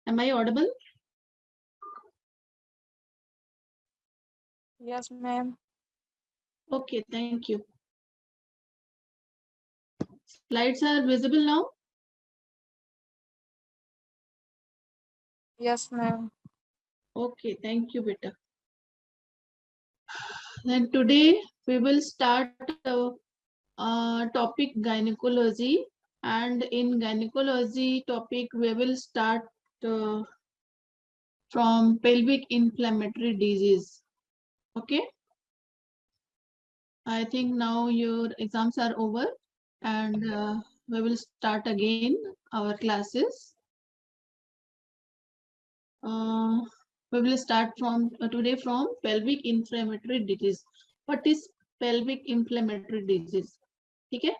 Am I audible? Yes, ma'am. Okay, thank you. Slides are visible now? Yes, ma'am. Okay, thank you, beta. Then today we will start topic gynecology, and in gynecology topic we will start uh, from pelvic inflammatory disease. Okay, I think now your exams are over and we will start again our classes. We will start from today from pelvic inflammatory disease. What is pelvic inflammatory disease? Okay.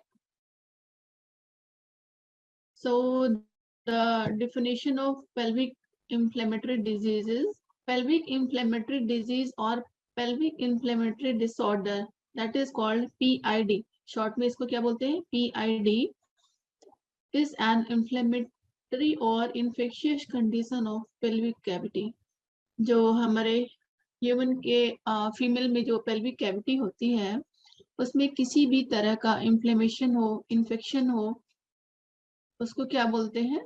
So the definition of pelvic inflammatory disease is pelvic inflammatory disease or pelvic inflammatory disorder, that is called PID. Short में इसको क्या बोलते हैं? PID is an inflammatory or infectious condition of pelvic cavity. जो हमारे human के female में जो पेल्विक कैविटी होती है उसमें किसी भी तरह का इन्फ्लेमेशन हो, इन्फेक्शन हो, उसको क्या बोलते हैं?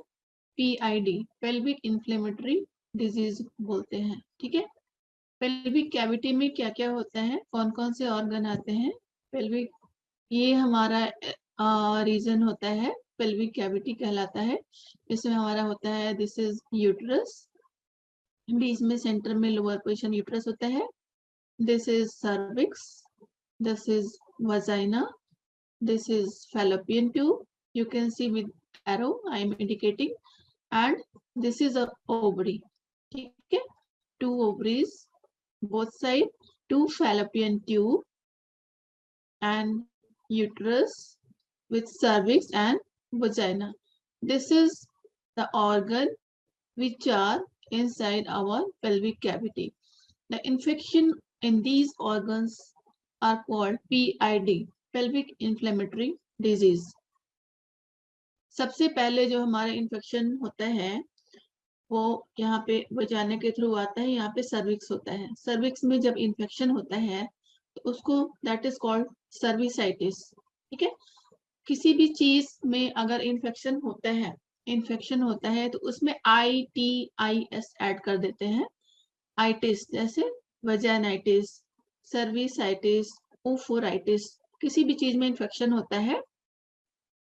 PID, पेल्विक इन्फ्लेमेटरी डिजीज बोलते हैं. ठीक है. पेल्विक कैविटी में क्या क्या होता है, कौन कौन से ऑर्गन आते हैं? पेल्विक, ये हमारा रीजन होता है, पेल्विक कैविटी कहलाता है. इसमें हमारा होता है, दिस इज यूट्रस, बीच में सेंटर में लोअर पोजीशन यूट्रस होता है. This is cervix, this is vagina, this is fallopian tube. You can see with arrow I am indicating, and this is a ovary. Okay, two ovaries, both side, two fallopian tube, and uterus with cervix and vagina. This is the organ which are inside our pelvic cavity. The infection in these organs are called PID, pelvic inflammatory disease. सबसे पहले जो हमारा infection होता है वो यहाँ पे वजाना के थ्रू आता है, यहाँ पे सर्विक्स होता है. सर्विक्स में जब इन्फेक्शन होता है तो उसको दैट इज कॉल्ड सर्विसाइटिस. ठीक है. किसी भी चीज में अगर इन्फेक्शन होता है तो उसमें ITIS ऐड कर देते हैं. आइटिस जैसे वजानाइटिस, सर्विसाइटिस, ओफोराइटिस, किसी भी चीज में इन्फेक्शन होता है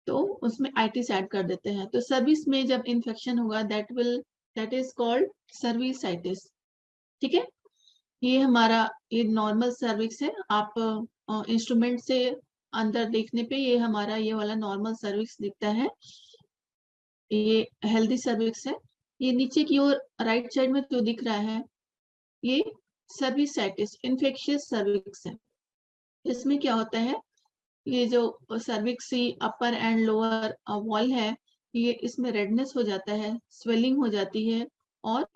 तो उसमें आइटिस ऐड कर देते हैं. तो सर्विस में जब इन्फेक्शन होगा दैट इज कॉल्ड सर्विसाइटिस. ठीक है. ये हमारा ये नॉर्मल सर्विक्स है. आप इंस्ट्रूमेंट से अंदर देखने पे ये हमारा ये वाला नॉर्मल सर्विक्स दिखता है, ये हेल्दी सर्विक्स है. ये नीचे की ओर राइट साइड में जो दिख रहा है ये सर्विसाइटिस, इन्फेक्शियस सर्विक्स है. इसमें क्या होता है, ये जो cervix upper and lower wall है, ये इसमें रेडनेस हो जाता है, स्वेलिंग हो जाती है और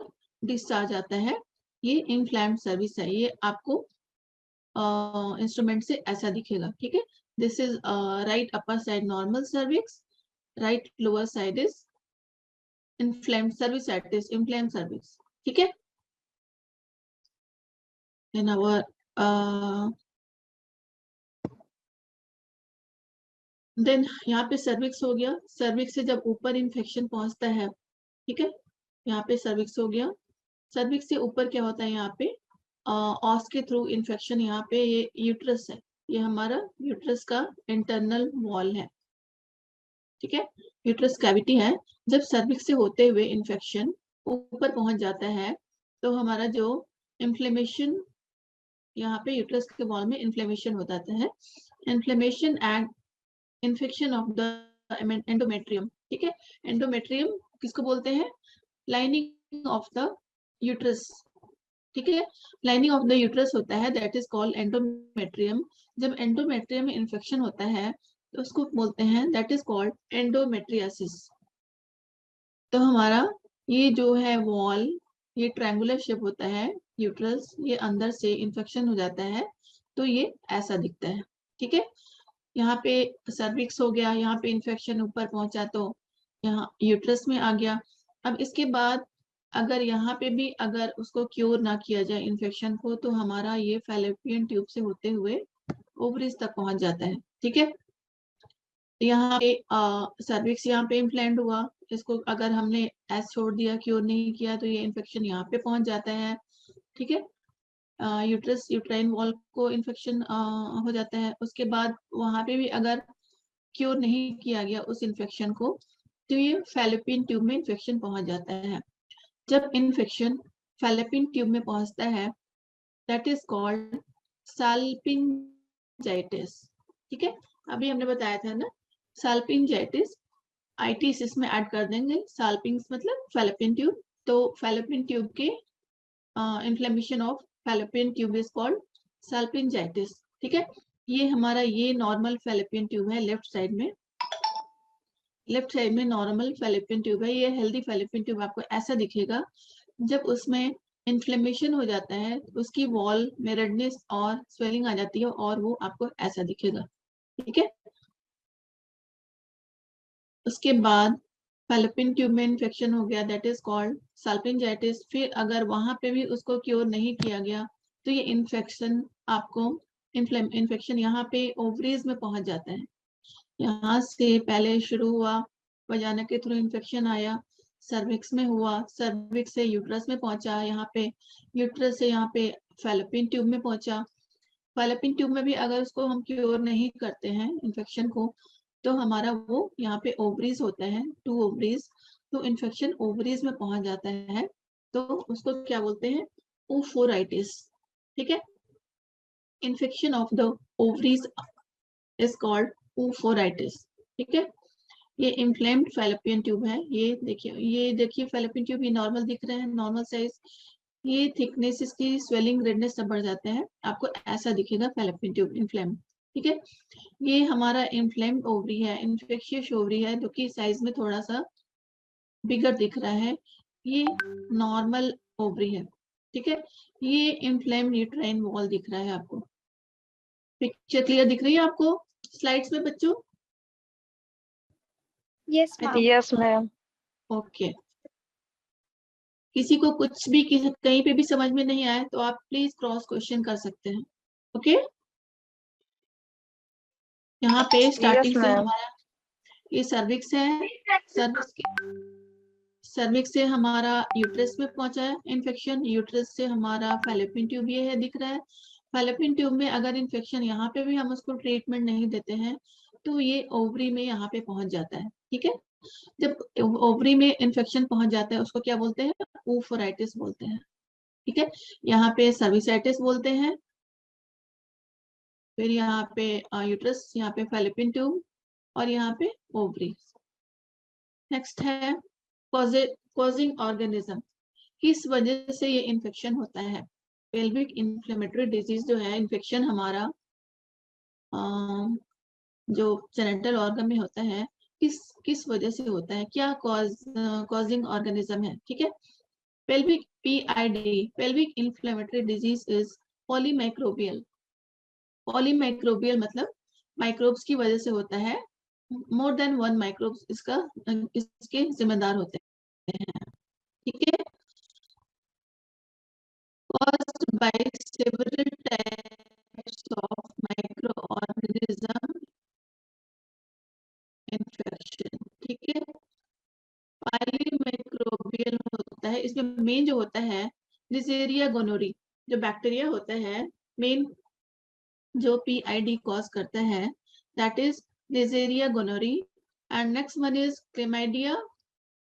डिस्चार्ज आता है. ये इन्फ्लैम्ड सर्विस है. ये आपको इंस्ट्रूमेंट से ऐसा दिखेगा. ठीक है. This is right upper side normal cervix, right lower side is inflamed cervicitis, inflamed cervix. ठीक है. in our देन यहाँ पे सर्विक्स हो गया. सर्विक्स से जब ऊपर इन्फेक्शन पहुंचता है, ठीक है, यहाँ पे सर्विक्स हो गया. सर्विक्स से ऊपर क्या होता है, यहाँ पे ऑस के थ्रू इन्फेक्शन. यहाँ पे ये यूट्रस है, ये हमारा यूट्रस का इंटरनल वॉल है. ठीक है, यूट्रस कैविटी है. जब सर्विक्स से होते हुए इन्फेक्शन ऊपर पहुंच जाता है तो हमारा जो इन्फ्लेमेशन, यहाँ पे यूट्रस के वॉल में इन्फ्लेमेशन हो जाता है. Inflammation and infection of the endometrium. ठीक है. एंडोमेट्रियम किसको बोलते हैं? Lining of the uterus. ठीक है. लाइनिंग ऑफ द यूट्रस होता है, दैट इज कॉल्ड एंडोमेट्रियम. जब एंडोमेट्रियम में इन्फेक्शन होता है तो उसको बोलते हैं, दैट इज कॉल्ड एंडोमेट्रियासिस. तो हमारा ये जो है वॉल, ये ट्रायंगुलर शेप होता है यूट्रस, ये अंदर से इन्फेक्शन हो जाता है तो ये ऐसा दिखता है. ठीक है. यहाँ पे सर्विक्स हो गया, यहाँ पे इन्फेक्शन ऊपर पहुंचा तो यहाँ यूट्रस में आ गया. अब इसके बाद अगर यहाँ पे भी अगर उसको क्योर ना किया जाए इन्फेक्शन को, तो हमारा ये फैलोपियन ट्यूब से होते हुए ओवरीज तक पहुंच जाता है। ठीक है, यहाँ पे सर्विक्स यहाँ पे इम्प्लांट हुआ, इसको अगर हमने ऐसे छोड़ दिया, क्योर नहीं किया, तो ये इन्फेक्शन यहाँ पे पहुंच जाता है। ठीक है, यूट्रस यूट्राइन वॉल को इन्फेक्शन हो जाता है। उसके बाद वहां पे भी अगर क्योर नहीं किया गया उस इन्फेक्शन को, तो ये फैलोपियन ट्यूब में इन्फेक्शन पहुंच जाता है। जब इन्फेक्शन फैलोपियन ट्यूब में पहुंचता है, दैट इज कॉल्ड साल्पिंजाइटिस। ठीक है, अभी हमने बताया था ना साल्पिंजाइटिस, आईटीस इसमें ऐड कर देंगे। साल्पिंग्स मतलब फैलोपियन ट्यूब, तो फैलोपियन ट्यूब के inflammation of fallopian tube is called salpingitis. ठीक है, ये हमारा ये नॉर्मल फैलोपियन ट्यूब है, लेफ्ट साइड में नॉर्मल फैलोपियन ट्यूब है। ये हेल्दी फैलोपियन ट्यूब आपको ऐसा दिखेगा। जब उसमें इन्फ्लेमेशन हो जाता है, उसकी वॉल में रेडनेस और स्वेलिंग आ जाती है, और वो आपको ऐसा दिखेगा। ठीक है, उसके बाद फैलोपियन ट्यूब में इन्फेक्शन हो गया, दैट इज कॉल्ड साल्पिंजाइटिस। फिर अगर वहां पे भी उसको क्योर नहीं किया गया, तो ये इन्फेक्शन आपको इन्फेक्शन यहाँ पे ओवरीज में पहुंच जाता है। यहाँ से पहले शुरू हुआ, वजाना के थ्रू इन्फेक्शन आया, सर्विक्स में हुआ, सर्विक्स से यूट्रस में पहुंचा, यहाँ पे यूट्रस से यहाँ पे फैलोपियन ट्यूब में पहुंचा। फैलोपियन ट्यूब में भी अगर उसको हम क्योर नहीं करते हैं इन्फेक्शन को, तो हमारा वो यहाँ पे ओवरीज होता है, 2 ओवरीज, तो इन्फेक्शन ओवरीज में पहुंच जाता है, तो उसको क्या बोलते हैं, ओफोराइटिस। ठीक है, infection of the ovaries is called oophoritis. ठीक है, ये इन्फ्लेम्ड फैलोपियन ट्यूब है। ये देखिए फैलोपियन ट्यूब ये नॉर्मल दिख रहे हैं, नॉर्मल साइज। ये थिकनेस, इसकी स्वेलिंग, रेडनेस सब बढ़ जाते हैं, आपको ऐसा दिखेगा फैलोपियन ट्यूब इन्फ्लेम। ठीक है, ये हमारा इन्फ्लेम्ड ओवरी है, इन्फेक्शियस ओवरी है, जो कि साइज में थोड़ा सा बिगर दिख रहा है। ये नॉर्मल ओवरी है। ठीक है, ये इन्फ्लेम्ड यूट्राइन वॉल दिख रहा है आपको। पिक्चर क्लियर दिख रही है आपको स्लाइड्स में बच्चों? Yes ma'am. ओके, किसी को कुछ भी कहीं पे भी समझ में नहीं आए तो आप प्लीज क्रॉस क्वेश्चन कर सकते हैं। ओके, यहाँ पे स्टार्टिंग से हमारा ये सर्विक्स है, सर्विक्स से हमारा यूट्रस में पहुंचा है इन्फेक्शन, यूट्रस से हमारा फैलोपियन ट्यूब ये है दिख रहा है। फैलोपियन ट्यूब में अगर इन्फेक्शन यहाँ पे भी हम उसको ट्रीटमेंट नहीं देते हैं, तो ये ओवरी में यहाँ पे पहुंच जाता है। ठीक है, जब ओवरी में इन्फेक्शन पहुंच जाता है, उसको क्या बोलते हैं, ओफोराइटिस बोलते हैं। ठीक है, यहाँ पे सर्विसाइटिस बोलते हैं। फिर यहाँ पे यूट्रस, यहाँ पे फैलोपियन ट्यूब, और यहाँ पे ओवरी। नेक्स्ट है कॉजिंग ऑर्गेनिज्म, किस वजह से ये इन्फेक्शन होता है। पेल्विक इन्फ्लेमेटरी डिजीज जो है, इन्फेक्शन हमारा जो जेनिटल ऑर्गन में होता है, किस किस वजह से होता है, क्या कॉजिंग ऑर्गेनिज्म है। ठीक है, pelvic PID, pelvic inflammatory disease is polymicrobial. Polymicrobial मतलब माइक्रोब्स की वजह से होता है, मोर देन 1 माइक्रोब्स इसके जिम्मेदार होते हैं। ठीक है, caused by several types of microorganism infection। ठीक है, पॉलीमाइक्रोबियल होता है, इसमें मेन जो होता है निजेरिया गोनोरी, जो बैक्टीरिया होता है मेन, जो PID कॉज करता है, that is Neisseria gonorrhoeae. And next one is Chlamydia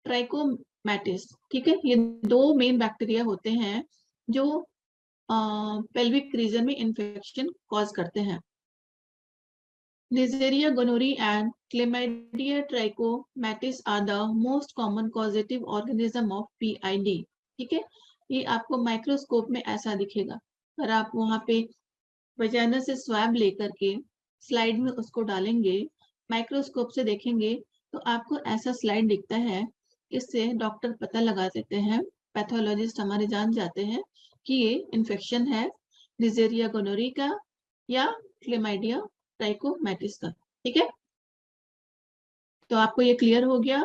trachomatis. ठीक है, ये 2 मेन बैक्टीरिया होते हैं जो पेल्विक रीजन में इन्फेक्शन कॉज करते हैं। Neisseria gonorrhoeae and Chlamydia trachomatis are the most common causative organism of PID। ठीक है, ये आपको माइक्रोस्कोप में ऐसा दिखेगा। अगर आप वहां पे वजाना से स्वैब लेकर के स्लाइड में उसको डालेंगे, माइक्रोस्कोप से देखेंगे, तो आपको ऐसा स्लाइड दिखता है। इससे डॉक्टर पता लगा देते हैं, पैथोलॉजिस्ट हमारे जान जाते हैं कि ये इन्फेक्शन है निजेरिया गोनोरी का या क्लेमाइडिया ट्राइकोमैटिस का। ठीक है, तो आपको ये क्लियर हो गया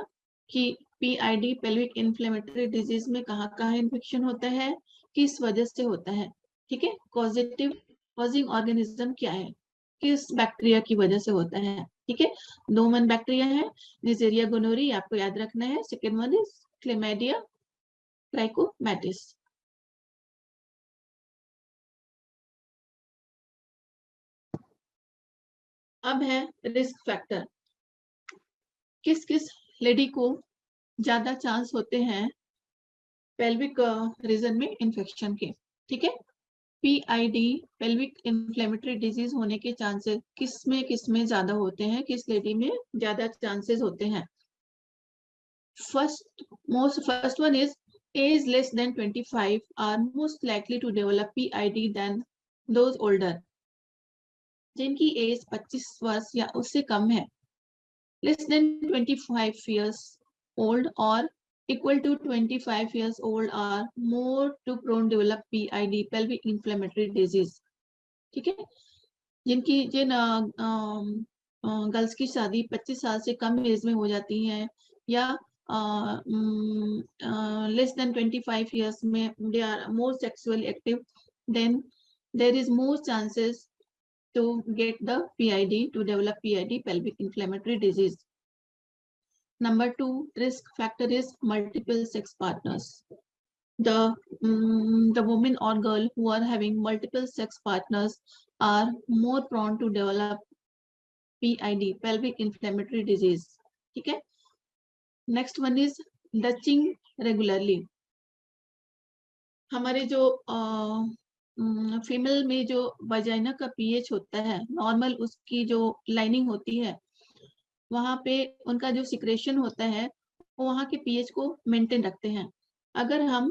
कि PID पेल्विक इन्फ्लेमेटरी डिजीज में कहाँ कहाँ इन्फेक्शन होता है, किस वजह से होता है, ठीक है। कॉजिंग ऑर्गेनिज्म क्या है, किस बैक्टीरिया की वजह से होता है, ठीक है। 2 मेन बैक्टीरिया है, निजेरिया गोनोरी आपको याद रखना है, सेकेंड वन इज क्लेमाइडिया ट्राइकोमैटिस। अब है रिस्क फैक्टर, किस किस लेडी को ज्यादा चांस होते हैं पेल्विक रीजन में इन्फेक्शन के, ठीक है। PID पेल्विक इन्फ्लेमेटरी डिजीज होने के चांसेस किस में ज्यादा होते हैं, किस लेडी में ज्यादा चांसेस होते हैं। First one is age less than 25 are most likely to develop PID than those older. जिनकी एज 25 वर्ष या उससे कम है, less than 25 years old or equal to 25 years old are more to prone develop PID pelvic inflammatory disease, ठीक है। जिन girls की शादी 25 साल से कम एज में हो जाती है या लेस देन 25 years में they are more sexually active, then there is more chances to get the PID, to develop PID pelvic inflammatory disease. Number 2 risk factor is multiple sex partners. The women or girl who are having multiple sex partners are more prone to develop PID pelvic inflammatory disease, ठीक है। Next one is douching regularly. हमारे जो female में जो vagina का pH होता है normal, उसकी जो लाइनिंग होती है वहां पे उनका जो सिक्रेशन होता है वो वहां के पीएच को मेंटेन रखते हैं। अगर हम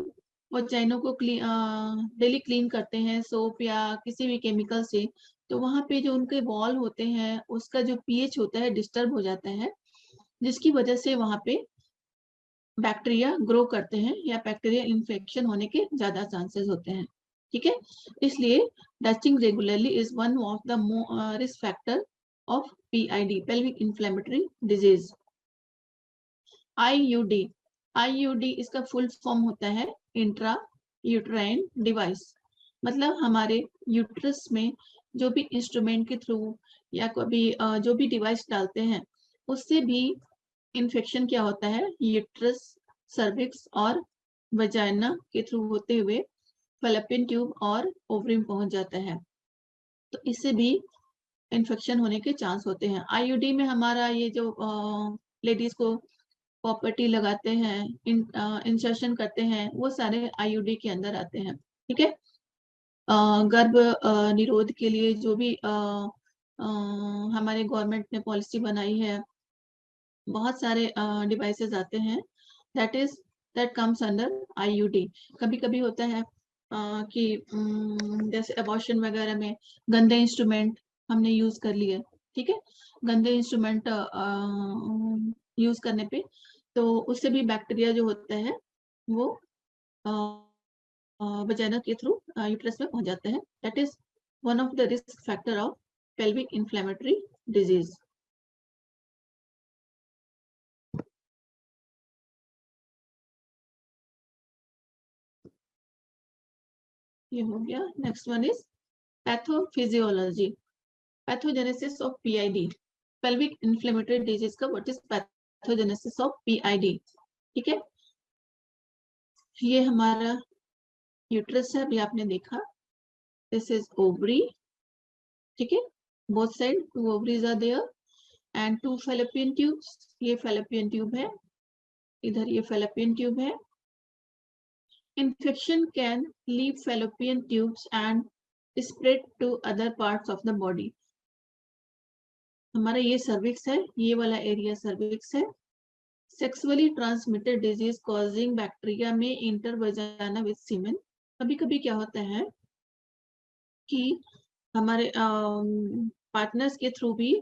वजाइनों को डेली क्लीन करते हैं सोप या किसी भी केमिकल से, तो वहां पे जो उनके वॉल होते हैं उसका जो पीएच होता है डिस्टर्ब हो जाता है, जिसकी वजह से वहां पे बैक्टीरिया ग्रो करते हैं या बैक्टीरिया इन्फेक्शन होने के ज्यादा चांसेस होते हैं, ठीक है। इसलिए douching regularly is one of the risk factor of PID pelvic inflammatory disease. IUD इसका फुल फॉर्म होता है इंट्रा यूट्राइन डिवाइस। मतलब हमारे यूट्रस में जो भी इंस्ट्रूमेंट के थ्रू या कभी जो भी डिवाइस डालते हैं उससे भी इन्फेक्शन क्या होता है, यूट्रस, सर्विक्स और वजाइना के थ्रू होते हुए फैलोपियन ट्यूब और ओवरी में पहुंच जाता है, तो इससे भी इन्फेक्शन होने के चांस होते हैं। IUD में हमारा ये जो लेडीज को प्रॉपर्टी लगाते हैं, इंसर्शन करते हैं, वो सारे IUD के अंदर आते हैं, ठीक है। गर्भ निरोध के लिए जो भी हमारे गवर्नमेंट ने पॉलिसी बनाई है, बहुत सारे डिवाइसेस आते हैं दैट कम्स अंडर IUD। कभी कभी होता है कि जैसे अबॉर्शन वगैरह में गंदे इंस्ट्रूमेंट हमने यूज कर लिए, ठीक है। गंदे इंस्ट्रूमेंट यूज करने पे तो उससे भी बैक्टीरिया जो होता है वो वजाइना के थ्रू यूट्रस में पहुंच जाता है। That is one of the risk factor of pelvic inflammatory disease. ये हो गया। Next one is pathophysiology, pathogenesis of PID pelvic inflammatory disease का what is pathogenesis of PID, ठीक है। ये हमारा यूट्रस है, अभी आपने देखा, दिस इज ओवरी, ठीक है। Both side 2 ovaries are there and 2 fallopian tubes. ये फैलोपियन ट्यूब है, इधर ये फैलोपियन ट्यूब है। Infection can leave fallopian tubes and spread to other parts of the body. हमारा ये सर्विक्स है, ये वाला एरिया सर्विक्स है। Sexually transmitted disease causing bacteria में इंटर वजाइना विद सीमेन। कभी कभी क्या होता है कि हमारे पार्टनर्स के थ्रू भी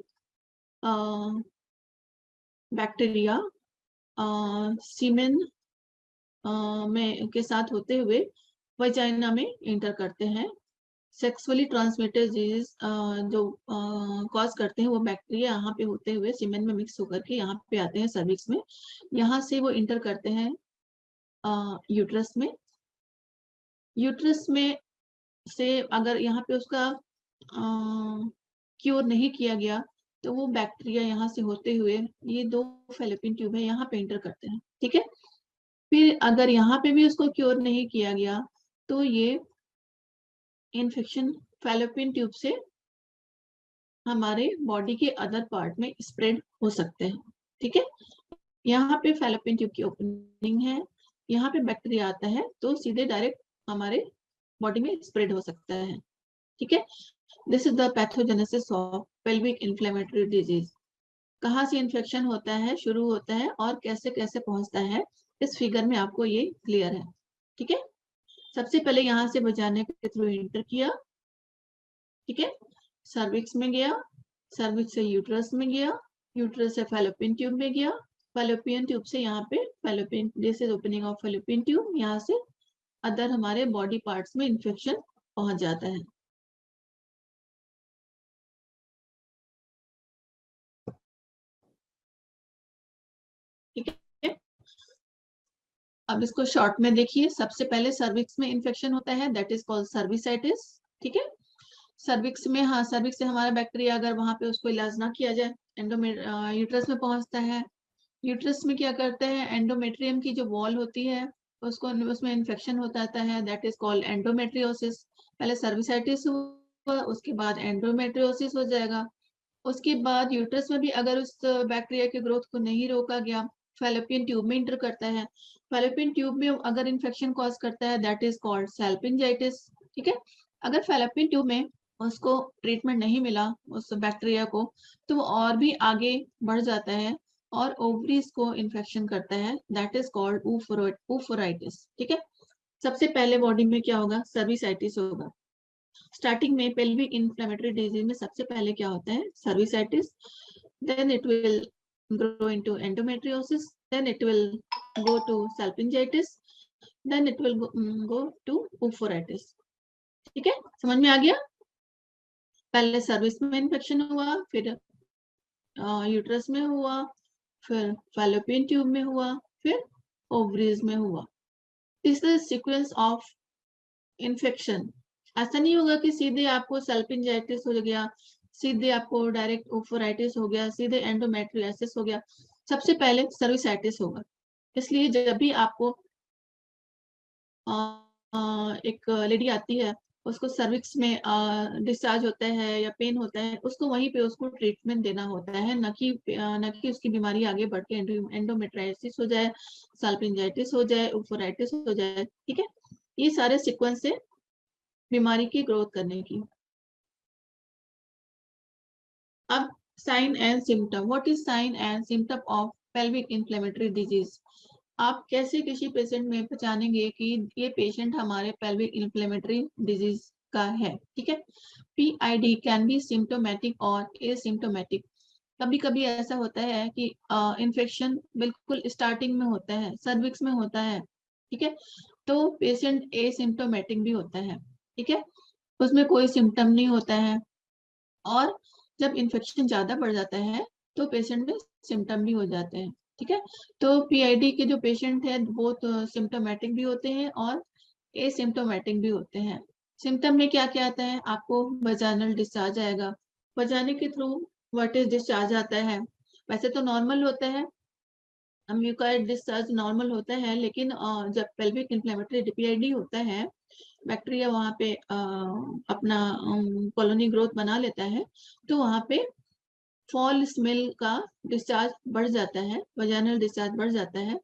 बैक्टीरिया सीमेन में के साथ होते हुए वजाइना में इंटर करते हैं। सेक्सुअली ट्रांसमिटेड डिजीज जो कॉज करते हैं वो बैक्टीरिया यहाँ पे होते हुए सीमेन में मिक्स होकर के यहाँ पे आते हैं सर्विक्स में, यहाँ से वो इंटर करते हैं यूट्रस में। यूट्रस में से अगर यहाँ पे उसका क्योर नहीं किया गया तो वो बैक्टीरिया यहाँ से होते हुए ये 2 फैलोपियन ट्यूब है यहाँ पे इंटर करते हैं, ठीक है। फिर अगर यहाँ पे भी उसको क्योर नहीं किया गया तो ये इन्फेक्शन फैलोपियन ट्यूब से हमारे बॉडी के अदर पार्ट में स्प्रेड हो सकते हैं, ठीक है। यहाँ पे फैलोपियन ट्यूब की ओपनिंग है, यहाँ पे बैक्टीरिया आता है तो सीधे डायरेक्ट हमारे बॉडी में स्प्रेड हो सकता है, ठीक है। This is the pathogenesis of pelvic inflammatory disease. कहाँ से इन्फेक्शन होता है, शुरू होता है और कैसे कैसे पहुंचता है, इस फिगर में आपको ये क्लियर है, ठीक है। सबसे पहले यहाँ से वजाना के थ्रू इंटर किया, ठीक है, सर्विक्स में गया, सर्विक्स से यूट्रस में गया, यूट्रस से फैलोपियन ट्यूब में गया, फैलोपियन ट्यूब से यहाँ पे fallopian, this is opening of fallopian tube, यहाँ से अदर हमारे बॉडी पार्ट्स में इन्फेक्शन पहुंच जाता है। ठीक है, अब इसको शॉर्ट में देखिए। सबसे पहले सर्विक्स में इन्फेक्शन होता है, दैट इज कॉल्ड सर्विसाइटिस, ठीक है। सर्विक्स में, हाँ, सर्विक्स से हमारा बैक्टीरिया अगर वहां पे उसको इलाज ना किया जाए यूट्रस में पहुंचता है। यूट्रस में क्या करते हैं, एंडोमेट्रियम की जो वॉल होती है उसको, उसमें इन्फेक्शन होता रहता है, दैट इज कॉल्ड एंडोमेट्रियोसिस। पहले सर्विसाइटिस हुआ, उसके बाद एंडोमेट्रियोसिस हो जाएगा। उसके बाद यूट्रस में भी अगर उस बैक्टीरिया के ग्रोथ को नहीं रोका गया, फैलोपियन ट्यूब में इंटर करता है। फैलोपियन ट्यूब में अगर इन्फेक्शन कॉज करता है, दैट इज कॉल्ड सैल्पिंजाइटिस, ठीक है। अगर फैलोपियन ट्यूब में उसको ट्रीटमेंट नहीं मिला उस बैक्टीरिया को, तो वो और भी आगे बढ़ जाता है और ओवरीज को इन्फेक्शन करता है, दैट इज कॉल्ड ऊफोराइटिस, ठीक है। सबसे पहले बॉडी में क्या होगा, सर्विसाइटिस होगा। स्टार्टिंग में पेल्विक इन्फ्लेमेटरी डिजीज में सबसे पहले क्या होता है, cervicitis, then it will grow into endometriosis, then it will go to salpingitis, then it will go to oophoritis, ठीक है। समझ में आ गया, पहले सर्विस में इन्फेक्शन हुआ, फिर यूट्रस में हुआ, फिर फैलोपियन ट्यूब में हुआ, फिर ओवरीज में हुआ। This is sequence of infection. ऐसा नहीं होगा कि सीधे आपको सल्पिंजाइटिस हो गया, सीधे आपको डायरेक्ट ओफोराइटिस हो गया, सीधे एंडोमेट्रियोसिस हो गया। सबसे पहले सर्विसाइटिस होगा। इसलिए जब भी आपको एक लेडी आती है, उसको सर्विक्स में डिस्चार्ज होता है या पेन होता है, उसको वहीं पे उसको ट्रीटमेंट देना होता है, न कि उसकी बीमारी आगे बढ़ के एंडोमेट्राइटिस हो जाए, सल्पिंजाइटिस हो जाए, ओफोराइटिस हो जाए, ठीक है। ये सारे सीक्वेंस से बीमारी की ग्रोथ करने की। अब sign and symptom, what is sign and symptom of pelvic inflammatory disease. आप कैसे किसी पेशेंट में पहचानेंगे कि ये पेशेंट हमारे पेल्विक इन्फ्लेमेटरी डिजीज का है, ठीक है। PID कैन बी सिम्टोमेटिक और एसिम्टोमेटिक। कभी कभी ऐसा होता है कि इन्फेक्शन बिल्कुल स्टार्टिंग में होता है, सर्विक्स में होता है, ठीक है, तो पेशेंट एसिम्टोमेटिक भी होता है, ठीक है, उसमें कोई सिम्टम नहीं होता है। और जब इन्फेक्शन ज्यादा बढ़ जाता है तो पेशेंट में सिम्टम भी हो जाते हैं, ठीक है। तो PID के जो पेशेंट है वो तो सिम्टोमेटिक भी होते हैं और एसिम्टोमेटिक भी होते हैं। सिम्टम में क्या क्या आता है, आपको वजाइनल डिस्चार्ज आएगा, वजाने के थ्रू व्हाट डिस्चार्ज आता है। वैसे तो नॉर्मल होता है, म्यूकाइड डिस्चार्ज नॉर्मल होता है, लेकिन जब पेल्विक इन्फ्लेमेटरी PID होता है, बैक्टीरिया वहां पे अपना कॉलोनी ग्रोथ बना लेता है, तो वहां पे फॉल स्मेल का डिस्चार्ज बढ़ जाता है, वजाइनल डिस्चार्ज बढ़ जाता है।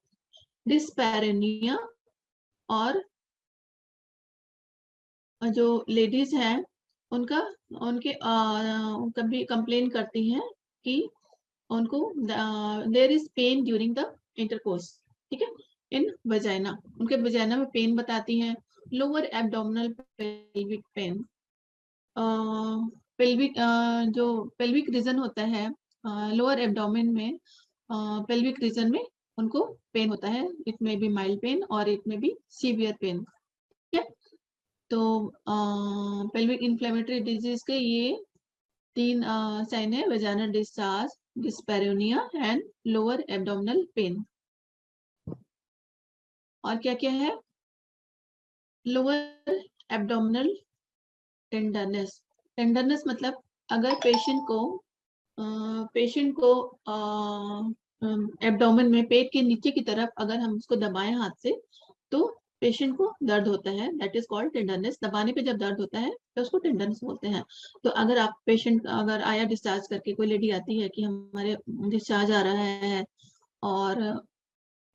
डिस्पैरेनिया, और जो लेडीज हैं उनका, उनके कभी कंप्लेन करती हैं कि उनको there is pain during the intercourse, ठीक है, इन वजाइना, उनके वजाइना में पेन बताती हैं। Lower abdominal pelvic pain, pelvic जो पेल्विक रीजन होता है, लोअर एब्डोमेन में, पेल्विक रीजन में उनको पेन होता है, it may be mild pain और it may be severe pain, ठीक है। तो पेल्विक इन्फ्लेमेटरी डिजीज के ये 3 साइन है, vaginal discharge, dyspareunia and lower abdominal pain. और क्या क्या है? Lower abdominal tenderness. टेंडरनेस मतलब अगर पेशेंट को एब्डोमेन में, पेट के नीचे की तरफ अगर हम उसको दबाएं हाथ से तो पेशेंट को दर्द होता है, दैट इज कॉल्ड टेंडरनेस। दबाने पे जब दर्द होता है तो उसको टेंडरनेस बोलते हैं। तो अगर आप पेशेंट अगर आया डिस्चार्ज करके, कोई लेडी आती है कि हमारे डिस्चार्ज आ रहा है, और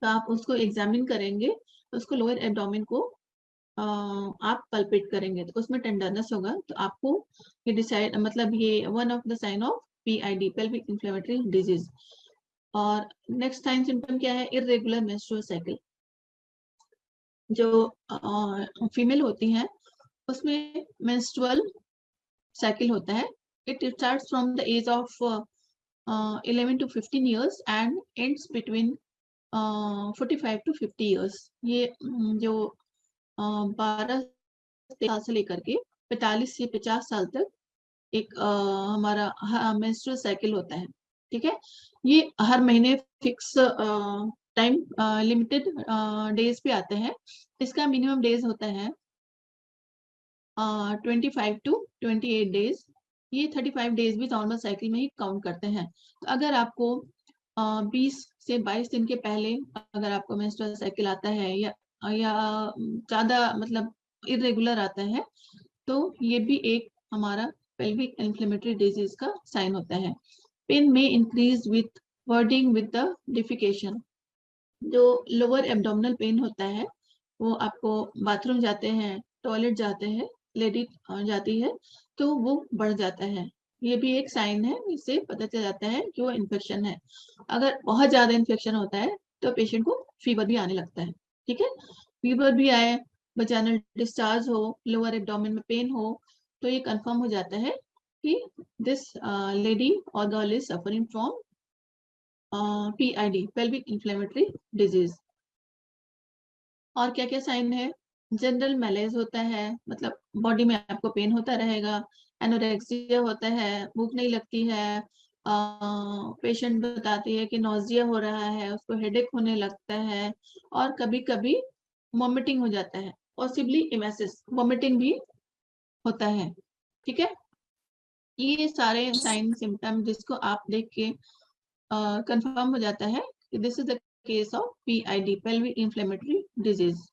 तो आप उसको एग्जामिन करेंगे तो उसको लोअर एब्डोमेन को आप पल्पेट करेंगे तो उसमें टेंडरनेस होगा। तो आपको ये डिसाइड, मतलब ये one of the sign of PID, pelvic inflammatory disease. और नेक्स्ट साइन सिम्टम क्या है? Irregular menstrual cycle. जो फीमेल होती हैं उसमें मेंस्ट्रुअल साइकिल होता है। It starts from the age of 11 to 15 years and ends between 45 to 50 years। ये जो 12 साल से लेकर के 45 से 50 साल तक एक हमारा मेंस्ट्रुअल साइकिल होता है। ठीक है, ये हर महीने फिक्स टाइम लिमिटेड डेज पे आते हैं। इसका मिनिमम डेज होता है 25 to 28 डेज। ये 35 डेज भी नॉर्मल साइकिल में ही काउंट करते हैं। तो अगर आपको 20 से 22 दिन के पहले अगर आपको मेंस्ट्रुअल साइकिल आता है या ज्यादा मतलब इरेगुलर आता है तो ये भी एक हमारा पेल्विक इन्फ्लेमेटरी डिजीज का साइन होता है। पेन में increase with wording with the defecation. जो लोअर एब्डोमिनल पेन होता है वो आपको बाथरूम जाते हैं, टॉयलेट जाते हैं, लेडी जाती है तो वो बढ़ जाता है। ये भी एक साइन है, इससे पता चल जाता है कि वो इन्फेक्शन है। अगर बहुत ज्यादा इन्फेक्शन होता है तो पेशेंट को फीवर भी आने लगता है। ठीक है, फीवर भी आए, वजाइनल डिस्चार्ज हो, लोअर एब्डोमेन में पेन हो, तो ये कंफर्म हो जाता है कि दिस लेडी और girl is suffering from PID, pelvic inflammatory disease. और क्या क्या साइन है? जनरल मैलेज होता है, मतलब बॉडी में आपको पेन होता रहेगा। एनोरेक्सिया होता है, भूख नहीं लगती है। पेशेंट बताती है कि नोजिया हो रहा है, उसको हेडेक होने लगता है, और कभी कभी वॉमिटिंग हो जाता है, पॉसिबली इमेसिस वॉमिटिंग भी होता है। ठीक है, ये सारे साइन सिम्टम जिसको आप देख के कंफर्म हो जाता है कि this is the case of PID, pelvic inflammatory disease.